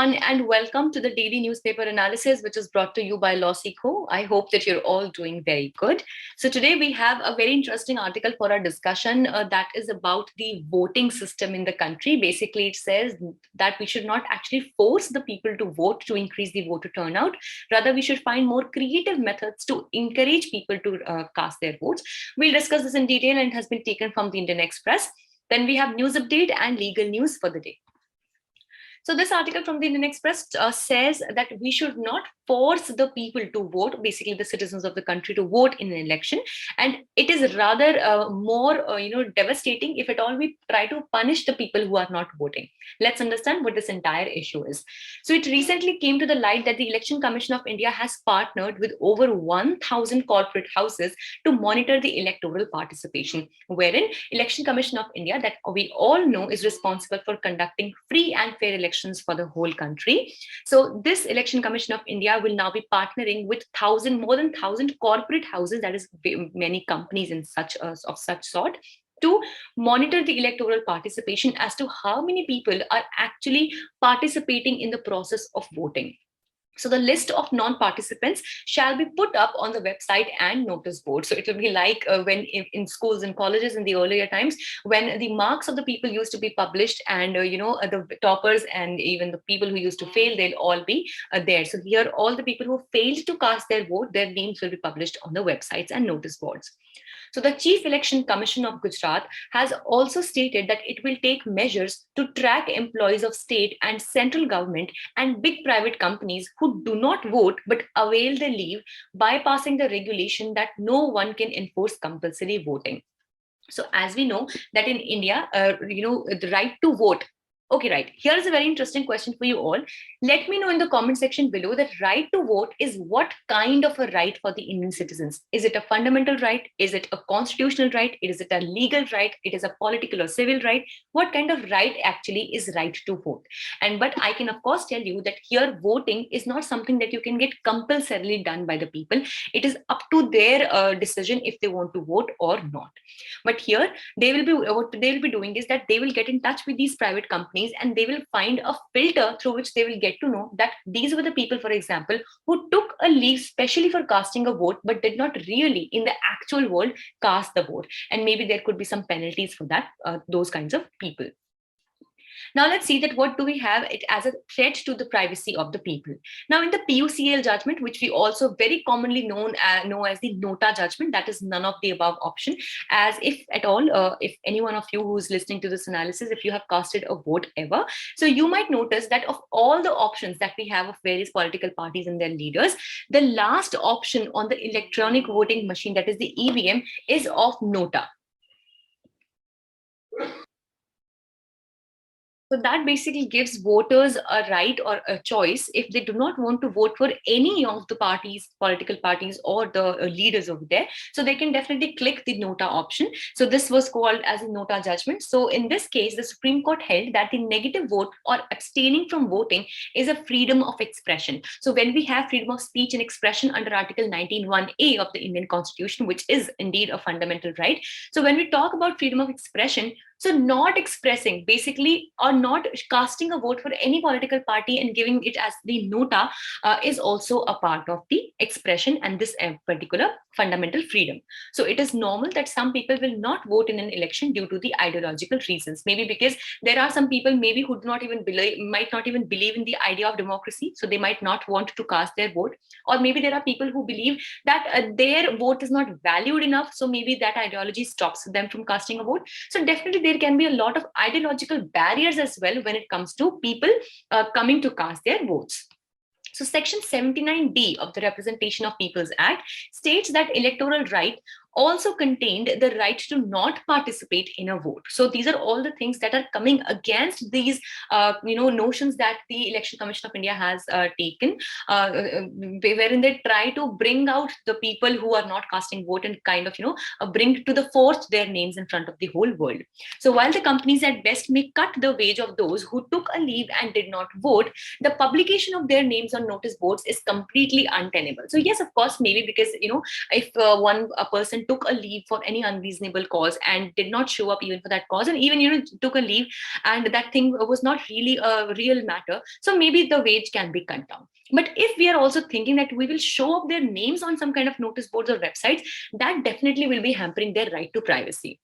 everyone, and welcome to the daily newspaper analysis, which is brought to you by LawSikho. I hope that you're all doing very good. So today we have a very interesting article for our discussion that is about the voting system in the country. Basically, it says that we should not actually force the people to vote to increase the voter turnout. Rather, we should find more creative methods to encourage people to cast their votes. We'll discuss this in detail, and it has been taken from the Indian Express. Then we have news update and legal news for the day. So this article from the Indian Express says that we should not force the people to vote, basically the citizens of the country to vote in an election. And it is rather more devastating if at all we try to punish the people who are not voting. Let's understand what this entire issue is. So it recently came to the light that the Election Commission of India has partnered with over 1,000 corporate houses to monitor the electoral participation, wherein Election Commission of India, that we all know is responsible for conducting free and fair elections for the whole country. So this Election Commission of India will now be partnering with more than 1,000 corporate houses, that is many companies in such sort, to monitor the electoral participation as to how many people are actually participating in the process of voting. So the list of non-participants shall be put up on the website and notice board. So it will be like when in schools and colleges in the earlier times, when the marks of the people used to be published, and the toppers and even the people who used to fail, they'll all be there. So here, all the people who failed to cast their vote, their names will be published on the websites and notice boards. So the Chief Election Commission of Gujarat has also stated that it will take measures to track employees of state and central government and big private companies who do not vote but avail their leave, bypassing the regulation that no one can enforce compulsory voting. So as we know that in India, the right to vote. Okay, right. Here's a very interesting question for you all. Let me know in the comment section below that right to vote is what kind of a right for the Indian citizens? Is it a fundamental right? Is it a constitutional right? Is it a legal right? It is a political or civil right? What kind of right actually is right to vote? But I can of course tell you that here voting is not something that you can get compulsorily done by the people. It is up to their decision if they want to vote or not. But here what they will be doing is that they will get in touch with these private companies, and they will find a filter through which they will get to know that these were the people, for example, who took a leave specially for casting a vote but did not really in the actual world cast the vote. And maybe there could be some penalties for that, those kinds of people. Now let's see that what do we have it as a threat to the privacy of the people. Now in the PUCL judgment, which we also very commonly know as the nota judgment, that is none of the above option, as if at all, if any one of you who is listening to this analysis, if you have casted a vote ever, so you might notice that of all the options that we have of various political parties and their leaders, the last option on the electronic voting machine, that is the EVM, is of nota. So that basically gives voters a right or a choice if they do not want to vote for any of the parties, political parties, or the leaders over there. So they can definitely click the nota option. So this was called as a nota judgment. So in this case, the Supreme Court held that the negative vote or abstaining from voting is a freedom of expression. So when we have freedom of speech and expression under Article 19(1)(a) of the Indian Constitution, which is indeed a fundamental right. So when we talk about freedom of expression, so not expressing basically or not casting a vote for any political party and giving it as the nota is also a part of the expression and this particular fundamental freedom. So it is normal that some people will not vote in an election due to the ideological reasons. Maybe because there are some people maybe who do not even might not even believe in the idea of democracy. So they might not want to cast their vote. Or maybe there are people who believe that their vote is not valued enough. So maybe that ideology stops them from casting a vote. So definitely there can be a lot of ideological barriers as well when it comes to people coming to cast their votes. So Section 79D of the Representation of Peoples Act states that electoral right also contained the right to not participate in a vote. So these are all the things that are coming against these notions that the Election Commission of India has taken, wherein they try to bring out the people who are not casting vote and kind of bring to the forth their names in front of the whole world. So while the companies at best may cut the wage of those who took a leave and did not vote, the publication of their names on notice boards is completely untenable. So yes, of course, maybe because if a person took a leave for any unreasonable cause and did not show up even for that cause, and even took a leave and that thing was not really a real matter, so maybe the wage can be cut down. But if we are also thinking that we will show up their names on some kind of notice boards or websites, that definitely will be hampering their right to privacy.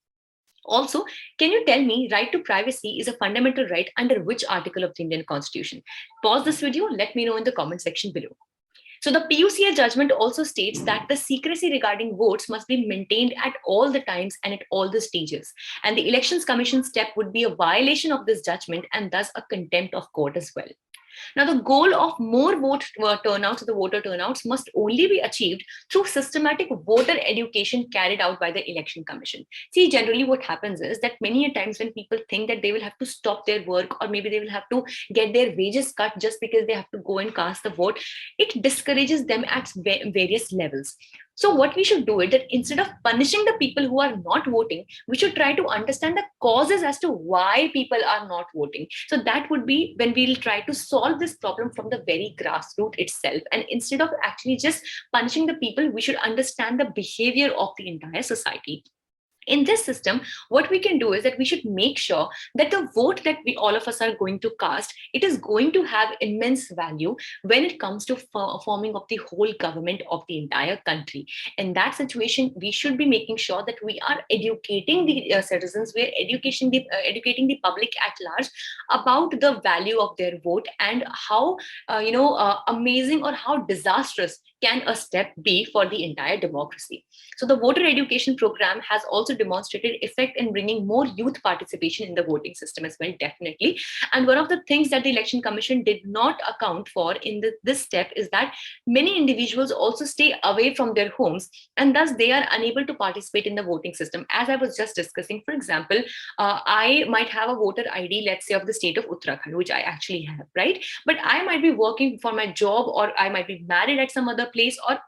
Also, can you tell me, right to privacy is a fundamental right under which article of the Indian Constitution? Pause this video, let me know in the comment section below. So the PUCA judgment also states that the secrecy regarding votes must be maintained at all the times and at all the stages. And the Elections Commission step would be a violation of this judgment and thus a contempt of court as well. Now, the goal of more turnouts, the voter turnouts, must only be achieved through systematic voter education carried out by the Election Commission. See, generally what happens is that many a times when people think that they will have to stop their work, or maybe they will have to get their wages cut just because they have to go and cast the vote, it discourages them at various levels. So what we should do is that instead of punishing the people who are not voting, we should try to understand the causes as to why people are not voting. So that would be when we'll try to solve this problem from the very grassroots itself. And instead of actually just punishing the people, we should understand the behavior of the entire society. In this system, what we can do is that we should make sure that the vote that we all of us are going to cast, it is going to have immense value when it comes to forming of the whole government of the entire country. In that situation, we should be making sure that we are educating the citizens, we are educating the public at large about the value of their vote and how amazing or how disastrous can a step be for the entire democracy. So the voter education program has also demonstrated effect in bringing more youth participation in the voting system as well, definitely. And one of the things that the Election Commission did not account for in this step is that many individuals also stay away from their homes, and thus they are unable to participate in the voting system. As I was just discussing, for example, I might have a voter ID, let's say of the state of Uttarakhand, which I actually have, right? But I might be working for my job, or I might be married at some other place, or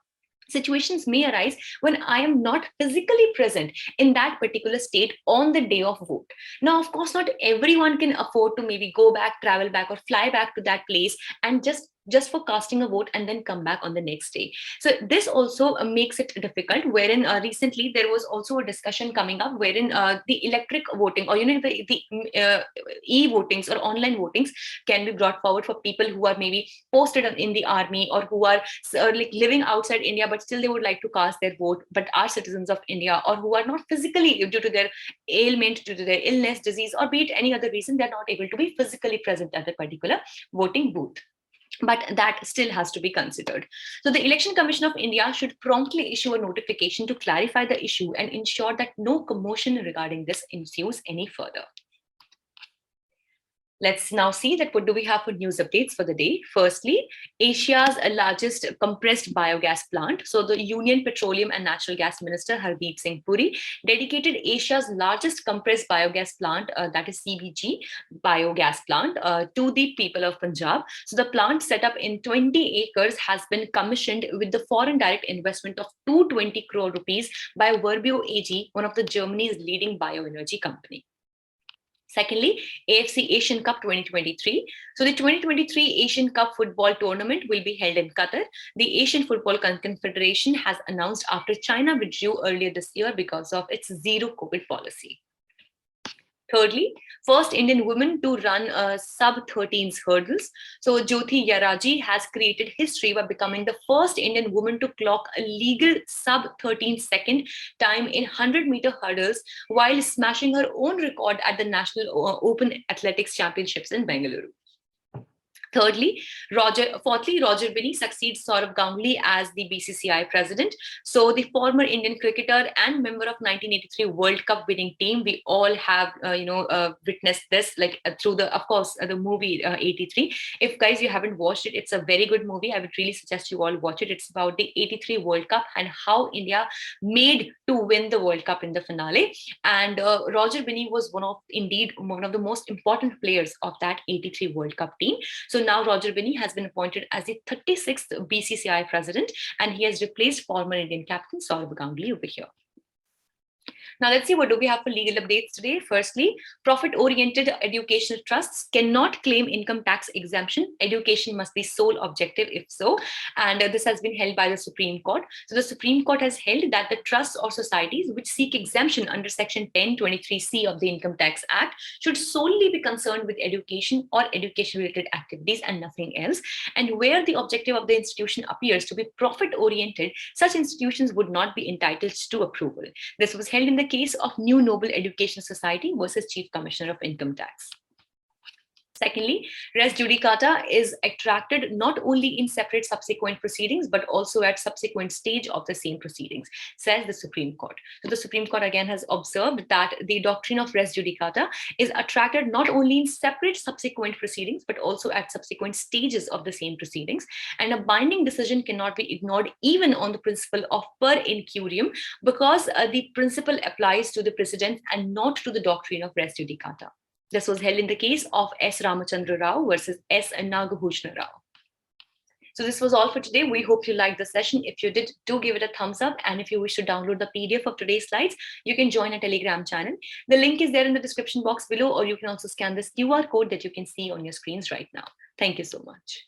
situations may arise when I am not physically present in that particular state on the day of vote. Now, of course, not everyone can afford to maybe go back, travel back, or fly back to that place and just for casting a vote and then come back on the next day. So this also makes it difficult, wherein recently there was also a discussion coming up wherein the electric voting, or the e-votings or online votings can be brought forward for people who are maybe posted in the army, or who are like living outside India, but still they would like to cast their vote, but are citizens of India, or who are not physically, due to their ailment, due to their illness, disease, or be it any other reason, they're not able to be physically present at the particular voting booth. But that still has to be considered. So the Election Commission of India should promptly issue a notification to clarify the issue and ensure that no commotion regarding this ensues any further. Let's now see that what do we have for news updates for the day. Firstly, Asia's largest compressed biogas plant. So the Union Petroleum and Natural Gas Minister Hardeep Singh Puri dedicated Asia's largest compressed biogas plant, that is CBG biogas plant, to the people of Punjab. So the plant set up in 20 acres has been commissioned with the foreign direct investment of 220 crore rupees by Verbio AG, one of the Germany's leading bioenergy company. Secondly, AFC Asian Cup 2023. So the 2023 Asian Cup football tournament will be held in Qatar. The Asian Football Confederation has announced after China withdrew earlier this year because of its zero COVID policy. Thirdly, first Indian woman to run sub-13s hurdles. So Jyoti Yaraji has created history by becoming the first Indian woman to clock a legal sub-13 second time in 100-meter hurdles while smashing her own record at the National Open Athletics Championships in Bengaluru. Fourthly, Roger Binny succeeds Saurav Ganguly as the BCCI President. So the former Indian cricketer and member of 1983 World Cup winning team, we all have witnessed this, like through the movie 83. If guys you haven't watched it, it's a very good movie. I would really suggest you all watch it. It's about the 83 World Cup and how India made to win the World Cup in the finale. And Roger Binny was one of the most important players of that 83 World Cup team. So now Roger Binny has been appointed as the 36th BCCI President, and he has replaced former Indian captain Saurav Ganguly over here. Now let's see, what do we have for legal updates today. Firstly, profit-oriented educational trusts cannot claim income tax exemption. Education must be sole objective if so. And this has been held by the Supreme Court. So the Supreme Court has held that the trusts or societies which seek exemption under Section 1023C of the Income Tax Act should solely be concerned with education or education-related activities and nothing else. And where the objective of the institution appears to be profit-oriented, such institutions would not be entitled to approval. This was held in the case of New Noble Education Society versus Chief Commissioner of Income Tax. Secondly, res judicata is attracted not only in separate subsequent proceedings, but also at subsequent stage of the same proceedings, says the Supreme Court. So the Supreme Court again has observed that the doctrine of res judicata is attracted not only in separate subsequent proceedings, but also at subsequent stages of the same proceedings. And a binding decision cannot be ignored even on the principle of per incurium, because the principle applies to the precedent and not to the doctrine of res judicata. This was held in the case of S Ramachandra Rao versus S Nagabhushana Rao. So this was all for today. We hope you liked the session. If you did, do give it a thumbs up. And if you wish to download the PDF of today's slides, you can join a Telegram channel. The link is there in the description box below, or you can also scan this QR code that you can see on your screens right now. Thank you so much.